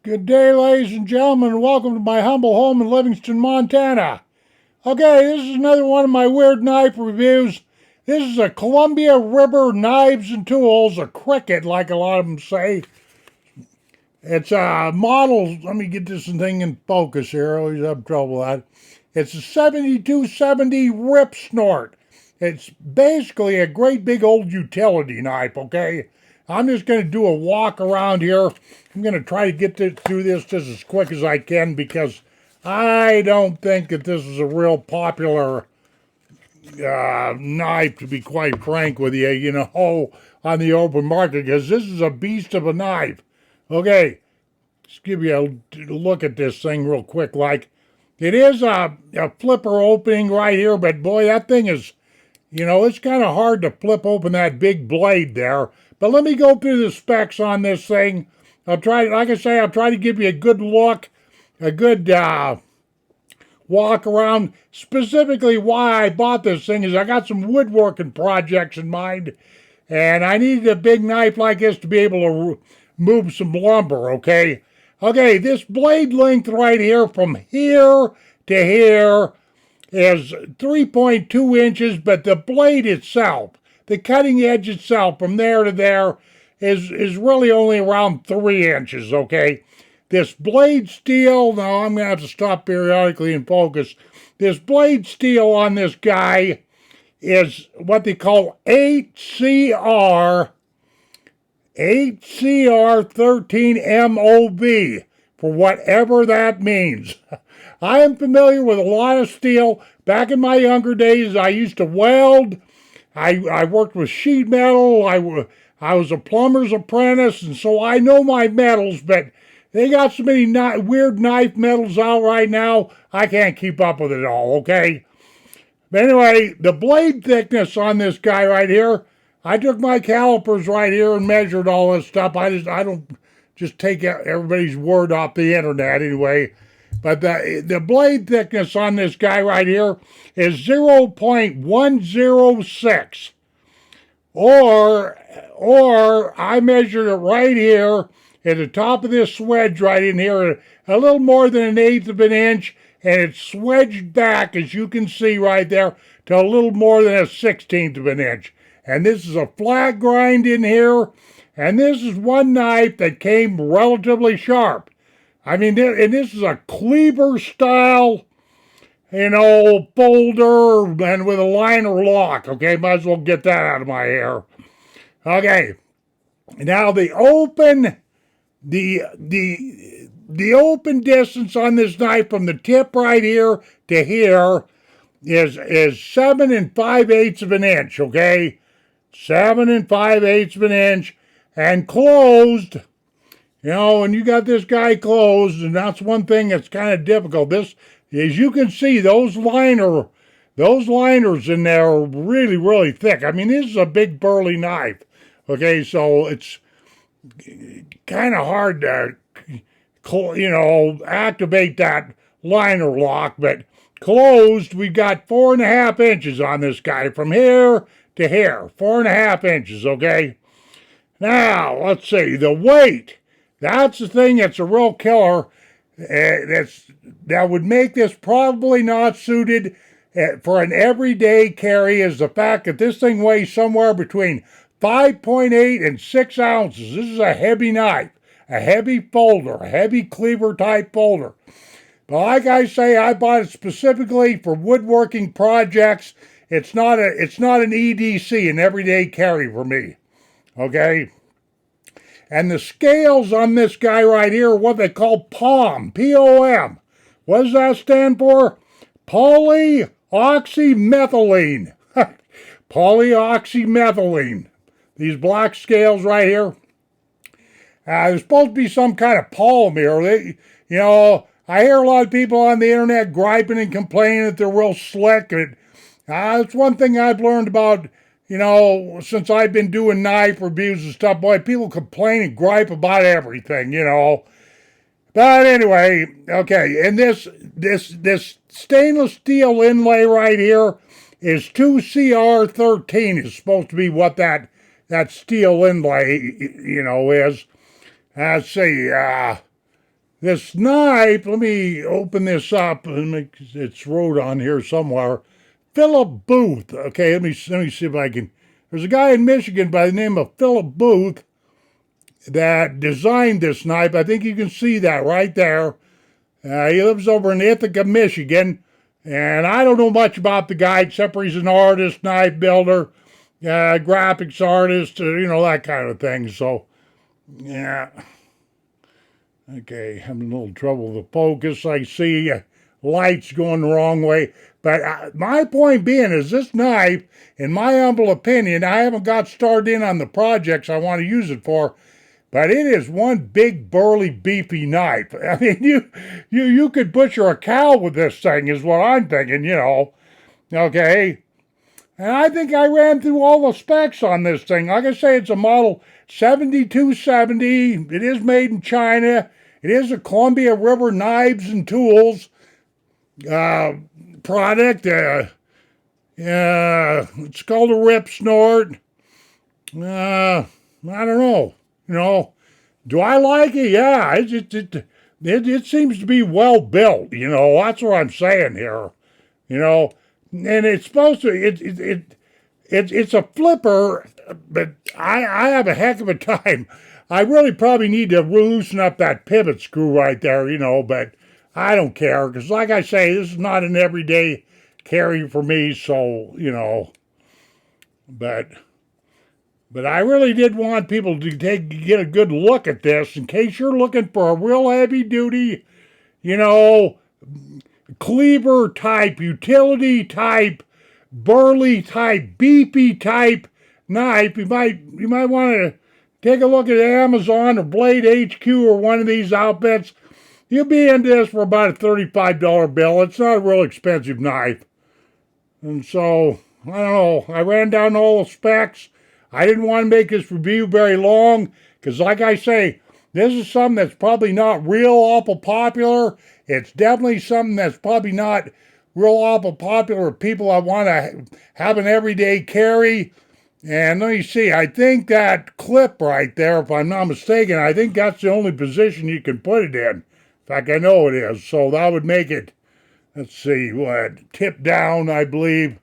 Good day, ladies and gentlemen, and welcome to my humble home in Livingston, Montana. Okay, this is another one of my weird knife reviews. This is a Columbia River Knives and Tools, a cricket, like a lot of them say. It's a model, let me get this thing in focus here, I always have trouble with that. It's a 7270 Ripsnort. It's basically a great big old utility knife, okay? I'm just going to do a walk around here. I'm going to try to get through this just as quick as I can because I don't think that this is a real popular knife, to be quite frank with you, on the open market, because this is a beast of a knife. Okay, let's give you a look at this thing real quick. Like, it is a flipper opening right here, but boy, that thing is, it's kind of hard to flip open that big blade there. But let me go through the specs on this thing. I'll try to give you a good look, a good walk around. Specifically, why I bought this thing is I got some woodworking projects in mind, and I needed a big knife like this to be able to move some lumber, okay? Okay, this blade length right here from here to here is 3.2 inches, but the blade itself, the cutting edge itself from there to there is really only around 3 inches, okay? This blade steel, now I'm going to have to stop periodically and focus. This blade steel on this guy is what they call 8CR 13 MOV, for whatever that means. I am familiar with a lot of steel. Back in my younger days, I used to weld. I worked with sheet metal. I was a plumber's apprentice, and so I know my metals, but they got so many weird knife metals out right now, I can't keep up with it all, okay? But anyway, the blade thickness on this guy right here, I took my calipers right here and measured all this stuff. I don't just take everybody's word off the internet anyway. But the blade thickness on this guy right here is 0.106. Or I measured it right here at the top of this swedge right in here, a little more than 1/8 of an inch, and it's swedged back, as you can see right there, to a little more than 1/16 of an inch. And this is a flat grind in here, and this is one knife that came relatively sharp. I mean, and this is a cleaver style, folder and with a liner lock. Okay, might as well get that out of my hair. Okay, now the open distance on this knife from the tip right here to here is 7 5/8 of an inch. Okay, 7 5/8 of an inch, and closed. And you got this guy closed, and that's one thing that's kind of difficult. This, as you can see, those liners in there are really, really thick. I mean, this is a big burly knife. Okay, so it's kind of hard to, activate that liner lock. But closed, we got 4.5 inches on this guy from here to here. 4.5 inches. Okay. Now let's see the weight. That's the thing that's a real killer. That would make this probably not suited for an everyday carry, is the fact that this thing weighs somewhere between 5.8 and 6 ounces. This is a heavy knife, a heavy folder, a heavy cleaver type folder. But like I say, I bought it specifically for woodworking projects. It's not an EDC, an everyday carry for me. Okay. And the scales on this guy right here are what they call POM, P-O-M. What does that stand for? Polyoxymethylene. Polyoxymethylene. These black scales right here. There's supposed to be some kind of polymer. I hear a lot of people on the internet griping and complaining that they're real slick. That's one thing I've learned about, since I've been doing knife reviews and stuff. Boy, people complain and gripe about everything, But anyway, okay, and this stainless steel inlay right here is 2CR13 is supposed to be what that steel inlay, is. Let's see, This knife, let me open this up and it's wrote on here somewhere. Philip Booth. Okay, let me see if I can. There's a guy in Michigan by the name of Philip Booth that designed this knife. I think you can see that right there. He lives over in Ithaca, Michigan. And I don't know much about the guy except for he's an artist, knife builder, graphics artist, that kind of thing. So, yeah. Okay, having a little trouble with the focus. I see lights going the wrong way. But my point being is this knife, in my humble opinion, I haven't got started in on the projects I want to use it for, but it is one big, burly, beefy knife. I mean, you could butcher a cow with this thing is what I'm thinking, Okay? And I think I ran through all the specs on this thing. Like I say, it's a model 7270. It is made in China. It is a Columbia River Knives and Tools product. It's called a Ripsnort. I don't know. Do I like it? Yeah, it seems to be well built. That's what I'm saying here. And it's supposed to. It's a flipper, but I have a heck of a time. I really probably need to loosen up that pivot screw right there, but I don't care, because like I say, this is not an everyday carry for me, so, but I really did want people to get a good look at this, in case you're looking for a real heavy-duty, cleaver type, utility type, burly type, beefy type knife. You might want to take a look at Amazon or Blade HQ or one of these outfits. You'll be into this for about a $35 bill. It's not a real expensive knife. And so, I don't know. I ran down all the specs. I didn't want to make this review very long because, like I say, this is something that's probably not real awful popular. It's definitely something that's probably not real awful popular with people I want to have an everyday carry. And let me see, I think that clip right there, if I'm not mistaken, I think that's the only position you can put it in. In fact, I know it is. So that would make it, let's see, tip down, I believe,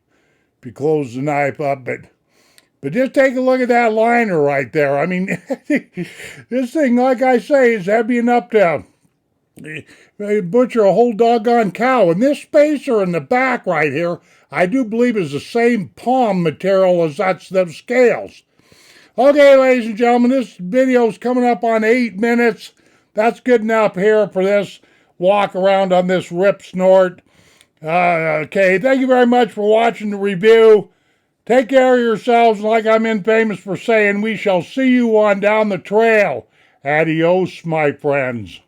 if you close the knife up. But just take a look at that liner right there. I mean, this thing, like I say, is heavy enough to butcher a whole doggone cow. And this spacer in the back right here, I do believe is the same palm material as that's them scales. Okay, ladies and gentlemen, this video is coming up on 8 minutes. That's good enough here for this walk around on this Ripsnort. Okay, thank you very much for watching the review. Take care of yourselves, like I'm infamous for saying, we shall see you on down the trail. Adios, my friends.